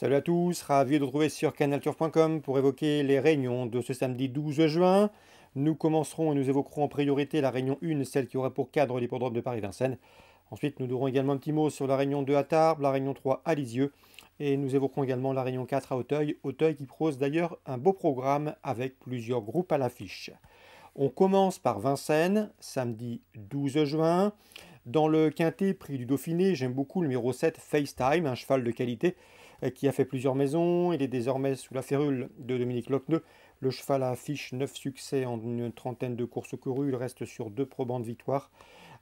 Salut à tous, ravi de vous retrouver sur canalturf.com pour évoquer les réunions de ce samedi 12 juin. Nous commencerons et nous évoquerons en priorité la réunion 1, celle qui aura pour cadre l'hippodrome de Paris-Vincennes. Ensuite, nous aurons également un petit mot sur la réunion 2 à Tarbes, la réunion 3 à Lisieux. Et nous évoquerons également la réunion 4 à Auteuil. Auteuil qui propose d'ailleurs un beau programme avec plusieurs groupes à l'affiche. On commence par Vincennes, samedi 12 juin. Dans le quintet prix du Dauphiné, j'aime beaucoup le numéro 7, FaceTime, un cheval de qualité qui a fait plusieurs maisons. Il est désormais sous la férule de Dominique Lochneux. Le cheval affiche 9 succès en une trentaine de courses courues. Il reste sur 2 probants de victoire.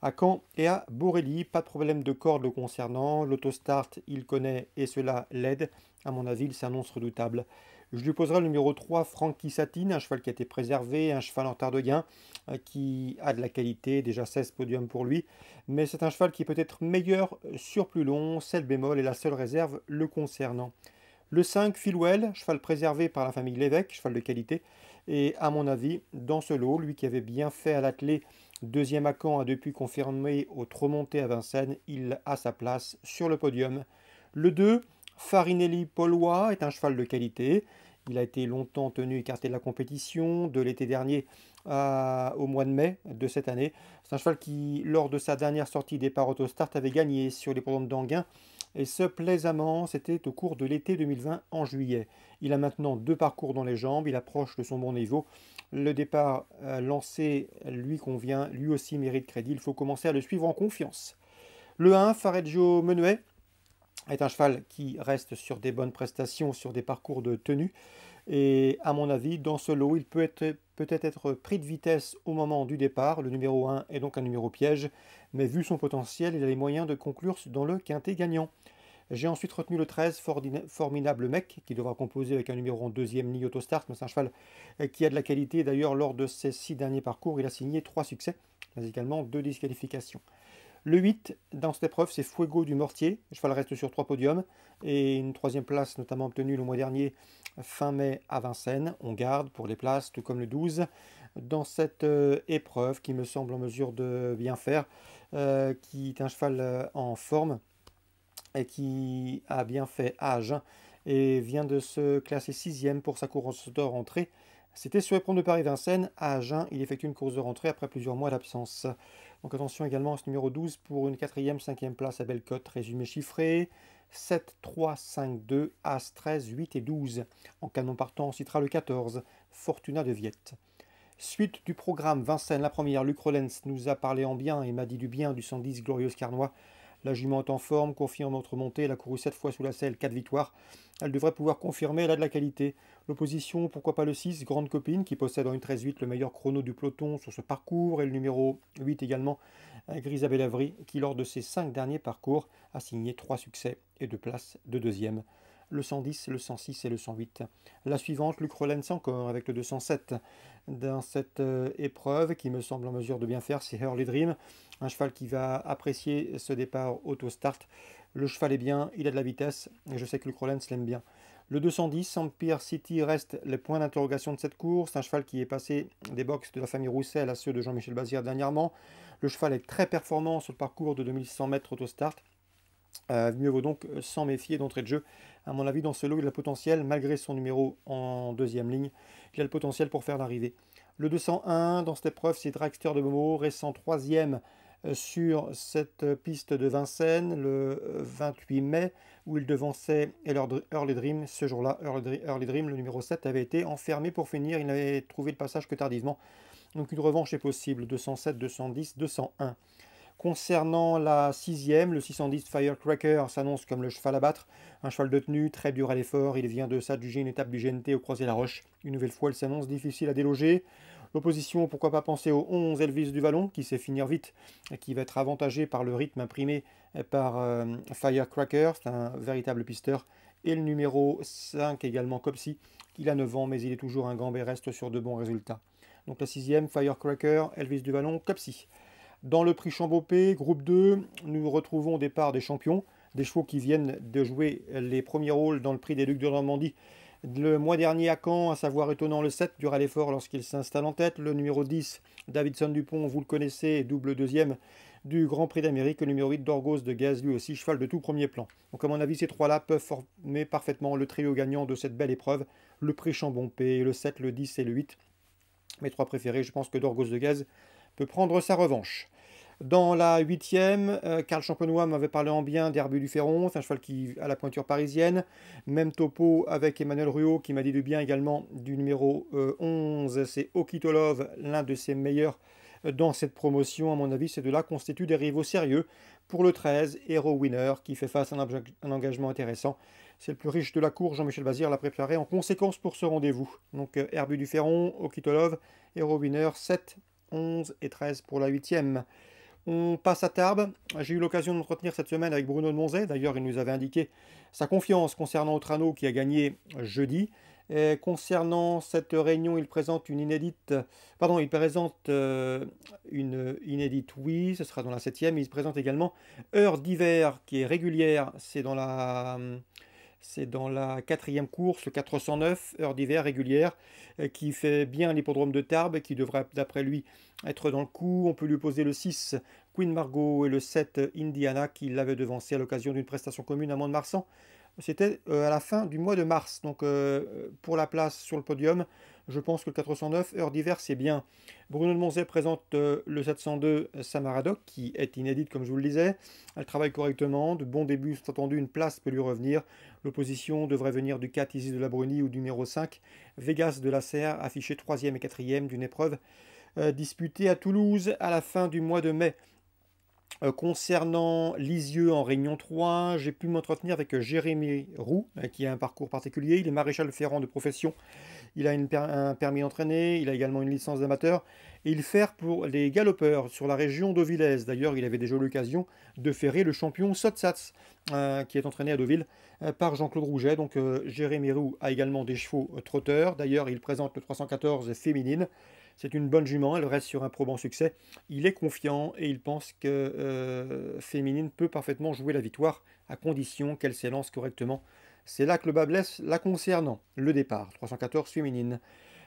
À Caen et à Borély, pas de problème de corde le concernant. L'autostart, il connaît et cela l'aide. À mon avis, il s'annonce redoutable. Je lui poserai le numéro 3, Francky Satine, un cheval qui a été préservé, un cheval en retard de gain, qui a de la qualité, déjà 16 podiums pour lui. Mais c'est un cheval qui peut être meilleur sur plus long, c'est le bémol et la seule réserve le concernant. Le 5, Philwell, cheval préservé par la famille Lévesque, cheval de qualité. Et à mon avis, dans ce lot, lui qui avait bien fait à l'attelé, deuxième à Caen, a depuis confirmé au Tremonté à Vincennes, il a sa place sur le podium. Le 2, Farinelli Paulois, est un cheval de qualité. Il a été longtemps tenu écarté de la compétition, de l'été dernier au mois de mai de cette année. C'est un cheval qui, lors de sa dernière sortie départ autostart, avait gagné sur les l'hippodrome d'Anguin. Et ce plaisamment, c'était au cours de l'été 2020 en juillet. Il a maintenant 2 parcours dans les jambes, il approche de son bon niveau. Le départ lancé lui convient, lui aussi mérite crédit. Il faut commencer à le suivre en confiance. Le 1, Fareggio Menuet, est un cheval qui reste sur des bonnes prestations, sur des parcours de tenue. Et à mon avis, dans ce lot, il peut-être être pris de vitesse au moment du départ. Le numéro 1 est donc un numéro piège, mais vu son potentiel, il a les moyens de conclure dans le quintet gagnant. J'ai ensuite retenu le 13, Formidable Mec, qui devra composer avec un numéro en deuxième ligne autostart, mais c'est un cheval qui a de la qualité. D'ailleurs, lors de ses 6 derniers parcours, il a signé 3 succès, mais également 2 disqualifications. Le 8, dans cette épreuve, c'est Fuego du Mortier. Le cheval reste sur 3 podiums et une 3e place notamment obtenue le mois dernier, fin mai à Vincennes. On garde pour les places, tout comme le 12, dans cette épreuve qui me semble en mesure de bien faire, qui est un cheval en forme et qui a bien fait à Agen et vient de se classer 6e pour sa course de rentrée. C'était sur l'épreuve de Paris-Vincennes. À Agen, il effectue une course de rentrée après plusieurs mois d'absence. Donc attention également à ce numéro 12 pour une 4e, 5e place à Bellecote. Résumé chiffré 7, 3, 5, 2, As, 13, 8 et 12. En canon partant, on citera le 14, Fortuna de Viette. Suite du programme Vincennes, la première, Luc Rollens nous a parlé en bien et m'a dit du bien du 110 Glorieuse Carnois. La jument est en forme, confirme notre montée, elle a couru 7 fois sous la selle, 4 victoires. Elle devrait pouvoir confirmer, elle a de la qualité. L'opposition, pourquoi pas le 6, Grande Copine, qui possède en une 13-8 le meilleur chrono du peloton sur ce parcours, et le numéro 8 également, Grisabelle Avery, qui lors de ses 5 derniers parcours a signé 3 succès et 2 places de deuxième. Le 110, le 106 et le 108. La suivante, Luc Rollens encore, avec le 207. Dans cette épreuve, qui me semble en mesure de bien faire, c'est Early Dream, un cheval qui va apprécier ce départ auto-start. Le cheval est bien, il a de la vitesse, et je sais que Luc Rollens l'aime bien. Le 210, Empire City, reste le point d'interrogation de cette course. Un cheval qui est passé des box de la famille Roussel à ceux de Jean-Michel Bazir dernièrement. Le cheval est très performant sur le parcours de 2100 mètres auto-start. Mieux vaut donc s'en méfier d'entrée de jeu. À mon avis, dans ce lot, il a le potentiel, malgré son numéro en deuxième ligne, il a le potentiel pour faire l'arrivée. Le 201, dans cette épreuve, c'est Dragster de Momo, récent 3e sur cette piste de Vincennes, le 28 mai, où il devançait Early Dream. Ce jour-là, Early Dream, le numéro 7, avait été enfermé pour finir. Il n'avait trouvé le passage que tardivement. Donc une revanche est possible, 207, 210, 201. Concernant la 6e, le 610 Firecracker s'annonce comme le cheval à battre. Un cheval de tenue, très dur à l'effort. Il vient de s'adjuger une étape du GNT au Croisé-la-Roche. Une nouvelle fois, il s'annonce difficile à déloger. L'opposition, pourquoi pas penser au 11 Elvis du Vallon, qui sait finir vite, et qui va être avantagé par le rythme imprimé par Firecracker. C'est un véritable pisteur. Et le numéro 5 également, Copsy. Il a 9 ans, mais il est toujours un gambé, reste sur de bons résultats. Donc la 6e, Firecracker, Elvis du Vallon, Copsy. Dans le prix Chambaupé, groupe 2, nous retrouvons des parts des champions, des chevaux qui viennent de jouer les premiers rôles dans le prix des Ducs de Normandie le mois dernier à Caen, à savoir étonnant le 7 du l'effort lorsqu'il s'installe en tête, le numéro 10, Davidson Dupont, vous le connaissez, double deuxième du Grand Prix d'Amérique, le numéro 8 d'Orgos de Gaz, lui aussi cheval de tout premier plan. Donc à mon avis, ces trois-là peuvent former parfaitement le trio gagnant de cette belle épreuve. Le prix Chambon-P, le 7, le 10 et le 8. Mes trois préférés, je pense que d'Orgos de Gaz peut prendre sa revanche. Dans la huitième, Karl Champenois m'avait parlé en bien d'Herbu du Ferron, c'est un cheval qui a la pointure parisienne. Même topo avec Emmanuel Ruot qui m'a dit du bien également du numéro 11, c'est Okitolov, l'un de ses meilleurs dans cette promotion. À mon avis, ces deux-là constituent des rivaux sérieux pour le 13, Hero Winner, qui fait face à un engagement intéressant. C'est le plus riche de la cour, Jean-Michel Bazir l'a préparé en conséquence pour ce rendez-vous. Donc Herbu du Ferron, Okitolov, Hero Winner, 7, 11 et 13 pour la huitième. On passe à Tarbes. J'ai eu l'occasion de m'entretenir cette semaine avec Bruno de Monzet. D'ailleurs, il nous avait indiqué sa confiance concernant Autrano qui a gagné jeudi. Et concernant cette réunion, il présente une inédite. Pardon, il présente une inédite, oui, ce sera dans la septième. Il présente également Heure d'hiver qui est régulière. C'est dans la quatrième course, le 409, heure d'hiver régulière, qui fait bien l'hippodrome de Tarbes, qui devrait, d'après lui, être dans le coup. On peut lui poser le 6, Queen Margot, et le 7, Indiana, qui l'avait devancé à l'occasion d'une prestation commune à Mont-de-Marsan. C'était à la fin du mois de mars. Donc, pour la place sur le podium, je pense que le 409, heure d'hiver, c'est bien. Bruno de Monzet présente le 702 Samaradoc, qui est inédite, comme je vous le disais. Elle travaille correctement. De bons débuts sont attendus. Une place peut lui revenir. L'opposition devrait venir du 4 Isis de la Bruni ou du numéro 5 Vegas de la Serre, affiché 3e et 4e d'une épreuve disputée à Toulouse à la fin du mois de mai. Concernant Lisieux en Réunion 3, j'ai pu m'entretenir avec Jérémy Roux, qui a un parcours particulier. Il est maréchal ferrant de profession. Il a un permis d'entraîner, il a également une licence d'amateur. Et il fait pour les galopeurs sur la région d'Auvillaise. D'ailleurs, il avait déjà eu l'occasion de ferrer le champion Sotsats, qui est entraîné à Deauville par Jean-Claude Rouget. Donc Jérémy Roux a également des chevaux trotteurs. D'ailleurs, il présente le 314 féminine. C'est une bonne jument, elle reste sur un probant succès. Il est confiant et il pense que Féminine peut parfaitement jouer la victoire à condition qu'elle s'élance correctement. C'est là que le bas blesse la concernant. Le départ, 314 Féminine.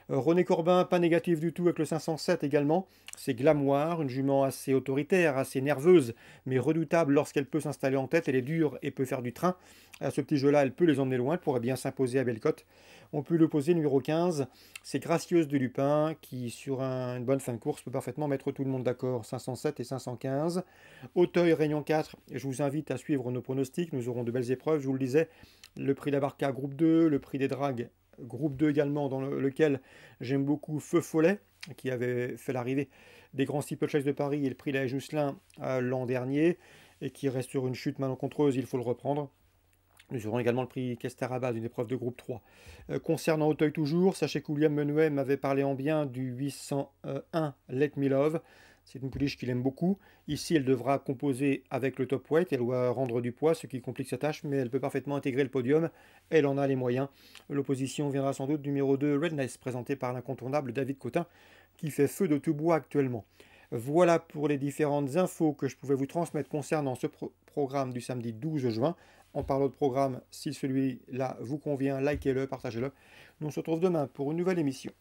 René Corbin, pas négatif du tout avec le 507 également. C'est Glamoire, une jument assez autoritaire, assez nerveuse, mais redoutable lorsqu'elle peut s'installer en tête. Elle est dure et peut faire du train. À ce petit jeu-là, elle peut les emmener loin. Elle pourrait bien s'imposer à Bellecote. On peut l'opposer numéro 15. C'est Gracieuse de Lupin qui, sur une bonne fin de course, peut parfaitement mettre tout le monde d'accord. 507 et 515. Auteuil, Réunion 4. Je vous invite à suivre nos pronostics. Nous aurons de belles épreuves. Je vous le disais, le prix d'Abarca groupe 2, le prix des Dragues groupe 2 également, dans lequel j'aime beaucoup Feu Follet, qui avait fait l'arrivée des grands steeplechase de Paris et le prix de la Jousselin l'an dernier, et qui reste sur une chute malencontreuse, il faut le reprendre. Nous aurons également le prix Kestarabas, une épreuve de groupe 3. Concernant Auteuil toujours, sachez que William Menuet m'avait parlé en bien du 801 Let Me Love. C'est une pouliche qu'il aime beaucoup. Ici, elle devra composer avec le top weight. Elle doit rendre du poids, ce qui complique sa tâche, mais elle peut parfaitement intégrer le podium. Elle en a les moyens. L'opposition viendra sans doute du numéro 2, Redness, présenté par l'incontournable David Cotin, qui fait feu de tout bois actuellement. Voilà pour les différentes infos que je pouvais vous transmettre concernant ce programme du samedi 12 juin. En parlant de programme, si celui-là vous convient, likez-le, partagez-le. Nous on se retrouve demain pour une nouvelle émission.